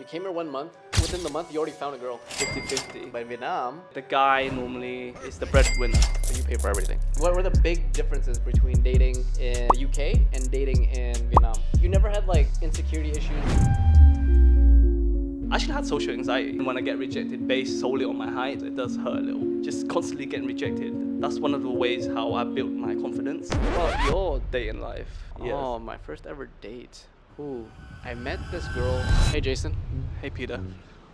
You came here 1 month. Within the month, you already found a girl. 50-50. But in Vietnam, The guy normally is the breadwinner. so you pay for everything. What were the big differences between dating in the UK and dating in Vietnam? You never had like insecurity issues? I actually had social anxiety. When I get rejected based solely on my height, it does hurt a little. Just constantly getting rejected. That's one of the ways how I built my confidence. What about your dating life? Oh, my first ever date. Ooh, I met this girl. Hey, Jason. Hey, Peter.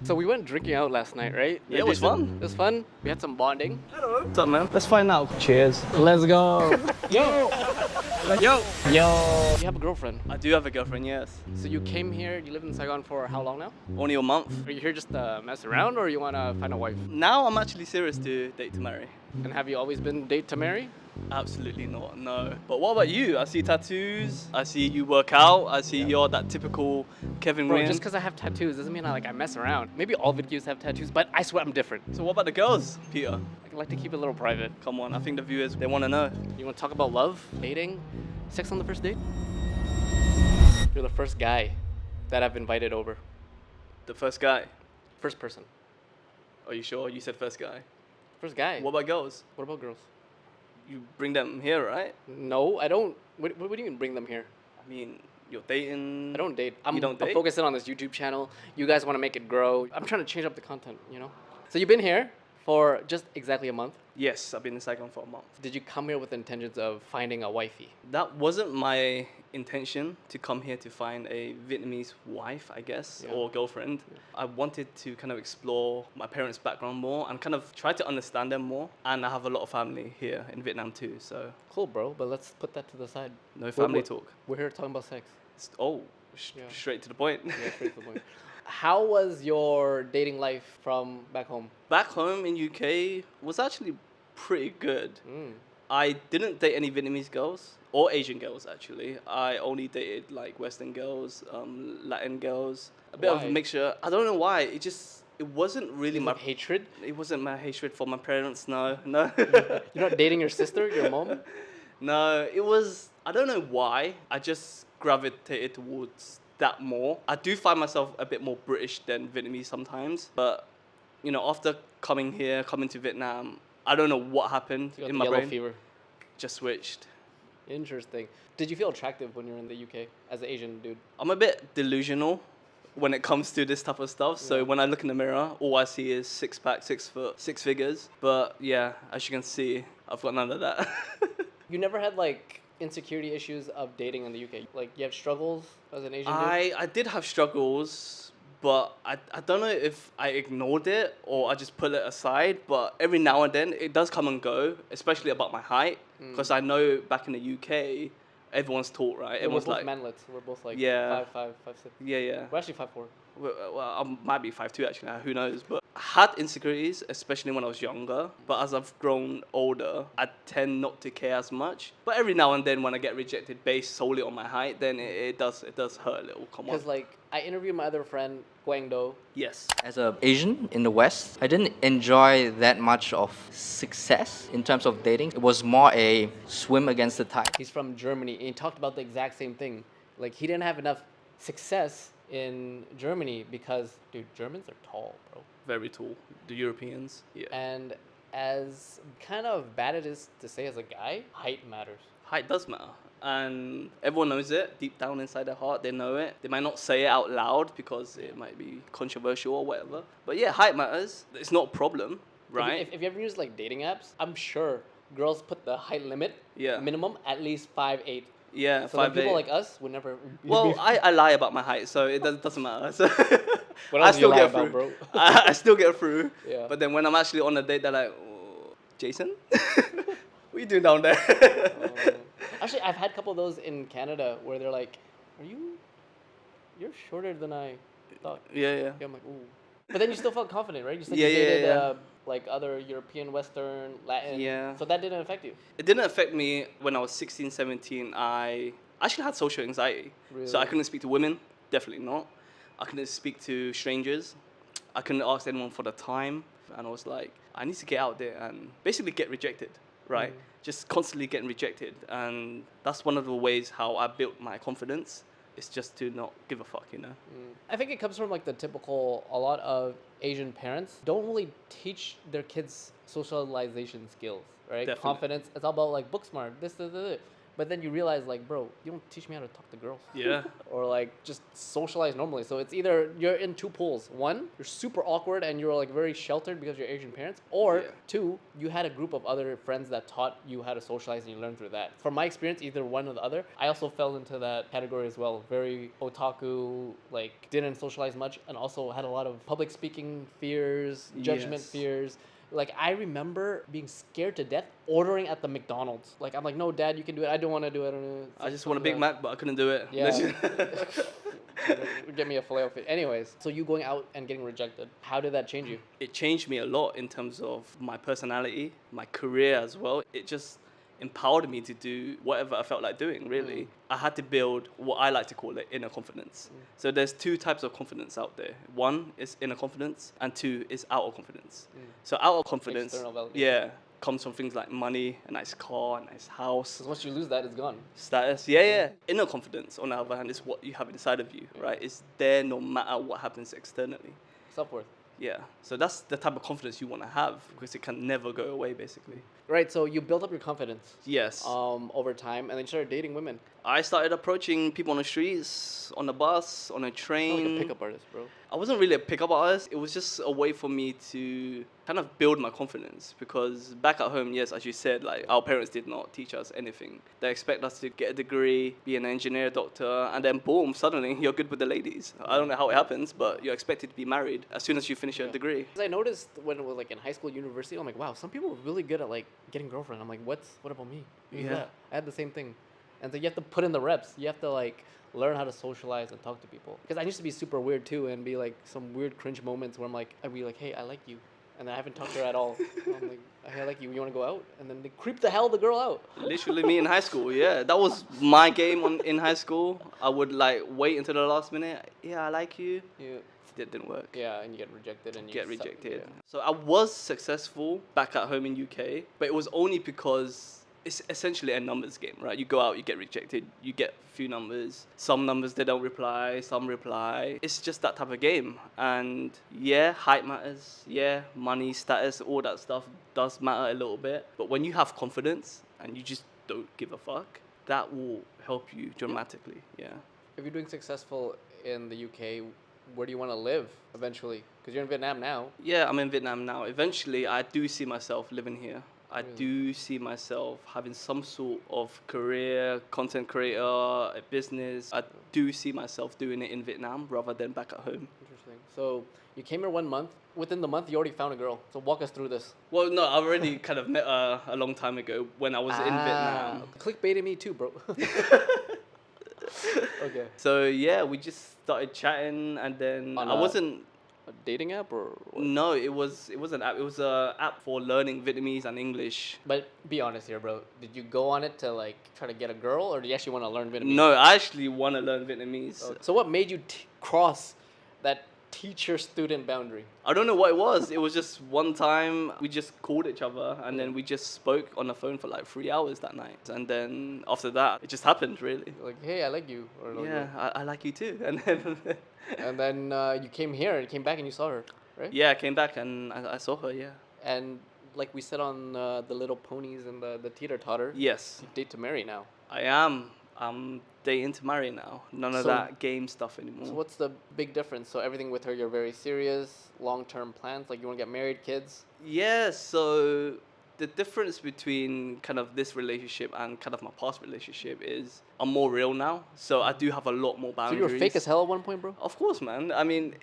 So we went drinking out last night, right? Yeah, it was Jason? fun. It was fun. We had some bonding. Hello. What's up, man? Let's find out. Cheers. Let's go. Yo! Yo! Yo. You have a girlfriend. I do have a girlfriend, yes. So you came here, you live in Saigon for how long now? Only a month. Are you here just to mess around or you want to find a wife? Now I'm actually serious to date to marry. And have you always been date to marry? Absolutely not, no. But what about you? I see tattoos. I see you work out. I see you're that typical Kevin Bro, Rin. just because I have tattoos doesn't mean I mess around. Maybe all videos have tattoos, but I swear I'm different. So what about the girls, Peter? I like to keep it a little private. Come on, I think the viewers, they want to know. You want to talk about love, dating, sex on the first date? You're the first guy that I've invited over. The first guy. First person. Are you sure? You said first guy. First guy. What about girls? What about girls? You bring them here, right? No, I don't. What do you mean bring them here? I mean, you're dating. I don't date. You don't I'm date? focusing on this YouTube channel. You guys want to make it grow. I'm trying to change up the content, you know? So you've been here for just exactly a month. Yes, I've been in Saigon for a month. Did you come here with the intentions of finding a wifey? That wasn't my intention to come here to find a Vietnamese wife, I guess, Yeah. or girlfriend. I wanted to kind of explore my parents' background more and kind of try to understand them more. And I have a lot of family here in Vietnam too, so Cool, bro, but let's put that to the side. no family We're- talk. We're here talking about sex. Yeah. Straight to the point. Yeah, straight to the point. How was your dating life from back home? Back home in UK was actually pretty good. Mm. I didn't date any Vietnamese girls or Asian girls actually. I only dated like Western girls, Latin girls, a bit of Why? a mixture. I don't know why. It wasn't really my Hatred? It wasn't my hatred for my parents. No. You're not dating your sister, your mom? No, it was. I don't know why. I just gravitated towards that more. I do find myself a bit more British than Vietnamese sometimes, but you know, after coming to Vietnam, I don't know what happened You got in the my yellow brain. fever. Just switched. Interesting. Did you feel attractive when you were in the UK as an Asian dude? I'm a bit delusional when it comes to this type of stuff. So Yeah. when I look in the mirror, all I see is 6 pack, 6 foot, 6 figures. But yeah, as you can see, I've got none of that. You never had like insecurity issues of dating in the UK? Like you have struggles as an Asian dude? I did have struggles, but I don't know if I ignored it or I just put it aside. But every now and then it does come and go, especially about my height. Because I know back in the UK, everyone's taught, right? We're Everyone's both like, manlets. We're both like Yeah. 5'5", 5'6". yeah. We're actually 5'4". Well, I might be 5'2" actually, who knows? But I had insecurities, especially when I was younger. But as I've grown older, I tend not to care as much. But every now and then when I get rejected based solely on my height, then it does hurt a little. Come on. Because like I interviewed my other friend, Guang Do. Yes. As an Asian in the West, I didn't enjoy that much of success in terms of dating. It was more a swim against the tide. He's from Germany and he talked about the exact same thing. Like he didn't have enough success in Germany because, dude, Germans are tall, bro. Very tall. The Europeans. Yeah. And as kind of bad it is to say as a guy, height matters. Height does matter. And everyone knows it. Deep down inside their heart, they know it. They might not say it out loud because it might be controversial or whatever. But yeah, height matters. It's not a problem, right? If you ever use like dating apps, I'm sure girls put the height limit minimum at least 5'8". Yeah, So like 5'8". people like us would never. Well, I lie about my height, so it doesn't matter. So What I else do you still lie get about, through. bro? I still get through. Yeah. But then when I'm actually on a date, they're like, oh, Jason, what are you doing down there? Actually, I've had a couple of those in Canada where they're like, you're shorter than I thought. Yeah. Yeah, I'm like, ooh. But then you still felt confident, right? You said Yeah, you yeah, dated yeah. like other European, Western, Latin. Yeah. So that didn't affect you. It didn't affect me when I was 16, 17. I actually had social anxiety. So I Really? couldn't speak to women, definitely not. I couldn't speak to strangers. I couldn't ask anyone for the time. And I was like, I need to get out there and basically get rejected, right? Just constantly getting rejected. And that's one of the ways how I built my confidence. it's just to not give a fuck, you know. I think it comes from like the typical, a lot of Asian parents don't really teach their kids socialization skills, right? Definitely. Confidence. It's all about like book smart, this. But then you realize like, bro, you don't teach me how to talk to girls. Yeah. Or like just socialize normally. So it's either you're in two pools. One, you're super awkward and you're like very sheltered because you're Asian parents. Or Yeah. two, you had a group of other friends that taught you how to socialize and you learned through that. From my experience, either one or the other. I also fell into that category as well. Very otaku, like didn't socialize much and also had a lot of public speaking fears, judgment Yes. fears. Like, I remember being scared to death ordering at the McDonald's. Like, I'm like, no, Dad, you can do it. I don't want to do it. I just want a Big Mac, but I couldn't do it. Yeah. Get me a filet of fish. Anyways, so you going out and getting rejected, how did that change you? It changed me a lot in terms of my personality, my career as well. It just empowered me to do whatever I felt like doing, really. I had to build what I like to call it inner confidence. So there's two types of confidence out there. One is inner confidence and two is outer confidence. So outer confidence, External validation. yeah, comes from things like money, a nice car, a nice house, Because once you lose that, it's gone. status. Yeah. Inner confidence, on the other hand, is what you have inside of you, right? It's there no matter what happens externally. Self-worth. Yeah. So that's the type of confidence you want to have because it can never go away, basically. Right, so you built up your confidence Yes. over time, and then you started dating women. I started approaching people on the streets, on the bus, on a You're train. like a pickup artist, bro. I wasn't really a pickup artist. It was just a way for me to kind of build my confidence because back at home, yes, as you said, like our parents did not teach us anything. They expect us to get a degree, be an engineer, doctor, and then boom, suddenly you're good with the ladies. I don't know how it happens, but you're expected to be married as soon as you finish your degree. 'Cause I noticed when it was like in high school, university, I'm like, wow, some people are really good at like getting girlfriend. I'm like, what about me? Who's Yeah. that? I had the same thing. And so you have to put in the reps. You have to like learn how to socialize and talk to people. Because I used to be super weird too and be like some weird cringe moments where I'd be like, hey, I like you. And I haven't talked to her at all. I'm like, hey, I like you. You want to go out? And then they creep the hell the girl out. Literally me in high school, yeah. That was my game in high school. I would like wait until the last minute. Yeah, I like you. Yeah. It didn't work. Yeah, and you get rejected and you Get suck. rejected. Yeah. So I was successful back at home in UK, but it was only because it's essentially a numbers game, right? You go out, you get rejected, you get a few numbers. Some numbers they don't reply, some reply. It's just that type of game. And yeah, height matters. Yeah, money, status, all that stuff does matter a little bit. But when you have confidence and you just don't give a fuck, that will help you dramatically. Yeah. If you're doing successful in the UK, where do you want to live eventually? Because you're in Vietnam now. Yeah, I'm in Vietnam now. Eventually, I do see myself living here. I Really? do see myself having some sort of career, content creator, a business. I do see myself doing it in Vietnam rather than back at home. Interesting. So you came here 1 month. Within the month, you already found a girl. So walk us through this. Well, no, I already kind of met her a long time ago when I was in Vietnam. Clickbaited me too, bro. Okay. So yeah, we just started chatting, and then On I a- wasn't. A dating app or what? No, it was an app. It was a app for learning Vietnamese and English. But be honest here, bro. Did you go on it to like try to get a girl, or do you actually want to learn Vietnamese? No, I actually want to learn Vietnamese. So what made you cross that teacher-student boundary? I don't know what it was. It was just one time we just called each other and then we just spoke on the phone for like 3 hours that night. And then after that, it just happened, really. You're like, hey, I like you. Or like, Yeah, I like you too. And then, And then you came here, you came back and you saw her, right? yeah, I came back and I saw her, yeah. And like we said on the little ponies and the teeter-totter, Yes, you date to marry now. I am. I'm dating to marry now. None of So- that game stuff anymore. So what's the big difference? So everything with her, you're very serious, long-term plans, like you want to get married, kids? Yeah, so the difference between kind of this relationship and kind of my past relationship is I'm more real now. So I do have a lot more So boundaries. you were fake as hell at one point, bro? Of course, man. I mean,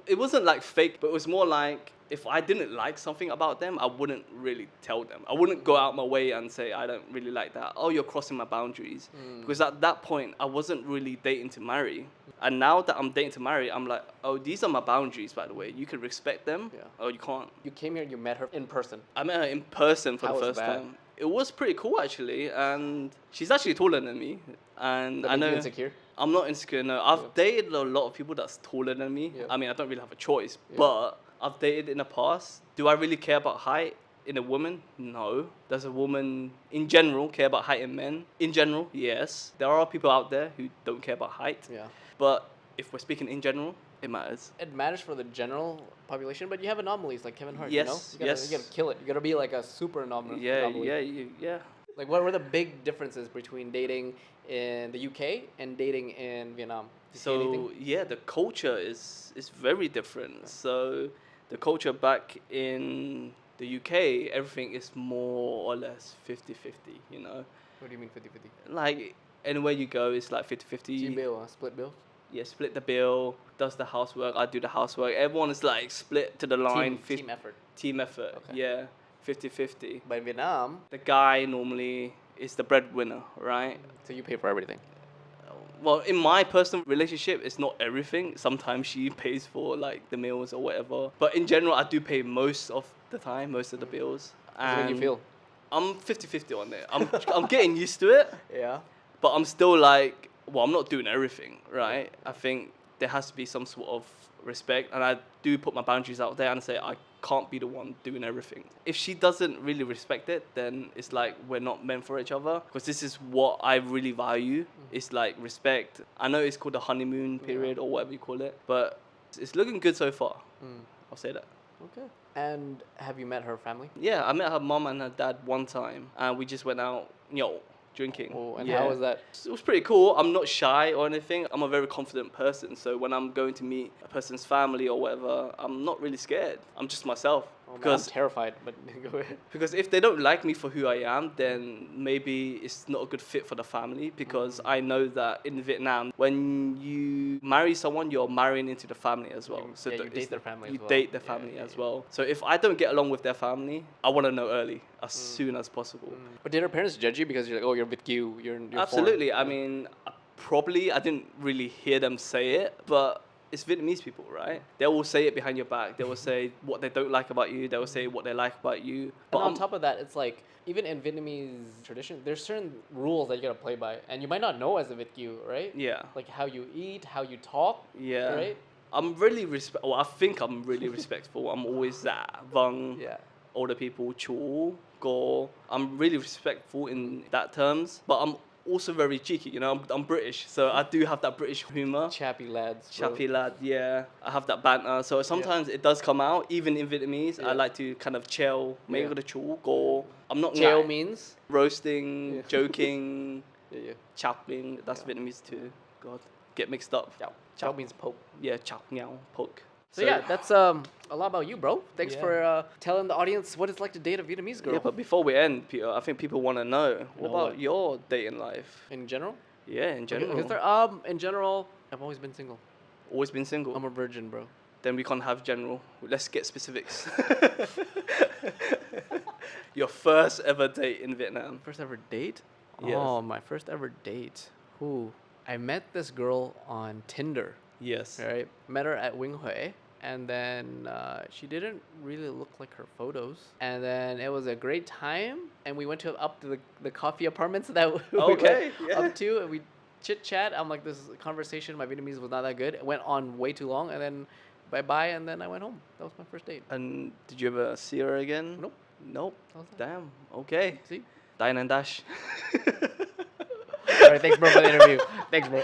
it wasn't like fake, but it was more like if I didn't like something about them, I wouldn't really tell them. I wouldn't go out my way and say, I don't really like that. Oh, you're crossing my boundaries. Because at that point, I wasn't really dating to marry. And now that I'm dating to marry, I'm like, oh, these are my boundaries, by the way. You can respect them, Yeah. or you can't. You came here, you met her in person. I met her in person for How the was first that? time. It was pretty cool, actually. And she's actually taller than me. And That I made you know... insecure? I'm not insecure, no. I've Yeah. dated a lot of people that's taller than me. Yeah. I mean, I don't really have a choice, Yeah. but I've dated in the past. Do I really care about height? in a woman? No. Does a woman, in general, care about height in men? In general, yes. There are people out there who don't care about height. Yeah. But if we're speaking in general, it matters. It matters for the general population, but you have anomalies like Kevin Hart, Yes, you know? yes. You gotta kill it. You gotta be like a super anomaly. Yeah. Like, what were the big differences between dating in the UK and dating in Vietnam? Do you see anything? So yeah, the culture is very different. So the culture back in the UK, everything is more or less 50-50, you know. What do you mean 50-50? Like anywhere you go, it's like 50-50. Team bill, split bill? Yeah, split the bill, does the housework, I do the housework. Everyone is like split to the line. Team effort. Team effort, Okay. yeah, 50-50. But in Vietnam, The guy normally is the breadwinner, right? so you pay for everything. Well, in my personal relationship, it's not everything. Sometimes she pays for like the meals or whatever. But in general, I do pay most of the time, most of the bills. How do you feel? I'm 50-50 on it. I'm getting used to it, Yeah. but I'm still like, well, I'm not doing everything, right? I think there has to be some sort of respect, and I do put my boundaries out there and say I can't be the one doing everything. If she doesn't really respect it, then it's like we're not meant for each other, because this is what I really value. It's like respect. I know it's called the honeymoon period or whatever you call it, but it's looking good so far. I'll say that. Okay. And have you met her family? Yeah, I met her mom and her dad one time, and we just went out, drinking. Oh, and Yeah. how was that? It was pretty cool. I'm not shy or anything. I'm a very confident person. So when I'm going to meet a person's family or whatever, I'm not really scared. I'm just myself. Oh, man, I'm Because terrified, but go ahead. if they don't like me for who I am, then maybe it's not a good fit for the family. Because I know that in Vietnam, when you marry someone, you're marrying into the family as well. You date it's- their family You as well. date their Yeah, family yeah, as yeah. well. So if I don't get along with their family, I want to know early, as soon as possible. But did her parents judge you because you're like, oh, you're VitQ, you're Absolutely. foreign? I mean, I didn't really hear them say it, but it's Vietnamese people, right? They will say it behind your back. They will say what they don't like about you. They will say what they like about you. And on I'm- top of that, it's like, even in Vietnamese tradition, there's certain rules that you gotta play by, and you might not know as a VitQ, right? Yeah. Like how you eat, how you talk. Yeah. Right? I'm really I think I'm really respectful. I'm always that vâng. Yeah. Older people, chú, go. I'm really respectful in that terms, but I'm also very cheeky. You know, I'm British, so I do have that British humor. Chappy lads. bro. Chappy lad, yeah. I have that banter. So sometimes it does come out, even in Vietnamese. Yeah. I like to kind of chill, make Yeah. the chú, go. I'm not Cheo ngại. means? Roasting, Yeah. joking, Yeah. chopping. That's Vietnamese too. God, get mixed up. Chao. Chao means poke. Yeah, chop, meow, poke. So yeah, that's a lot about you, bro. Thanks Yeah. for telling the audience what it's like to date a Vietnamese girl. Yeah, but before we end, Peter, I think people want to know, what Know about what? your dating life? In general? Yeah, in general. In general, I've always been single. Always been single. I'm a virgin, bro. Then we can't have general. Let's get specifics. Your first ever date in Vietnam. First ever date? Yes. Oh, my first ever date. Who? I met this girl on Tinder. Yes. Right? Met her at Wing Hue. And then she didn't really look like her photos. And then it was a great time. And we went up to the coffee apartments that we Okay, went yeah. up to. And we chit chat. I'm like, this conversation, my Vietnamese was not that good. It went on way too long. And then bye-bye. And then I went home. That was my first date. And did you ever see her again? Nope. Nope. That was it. Damn. Okay. See? Dine and dash. All right, thanks, bro, for the interview. Thanks, bro.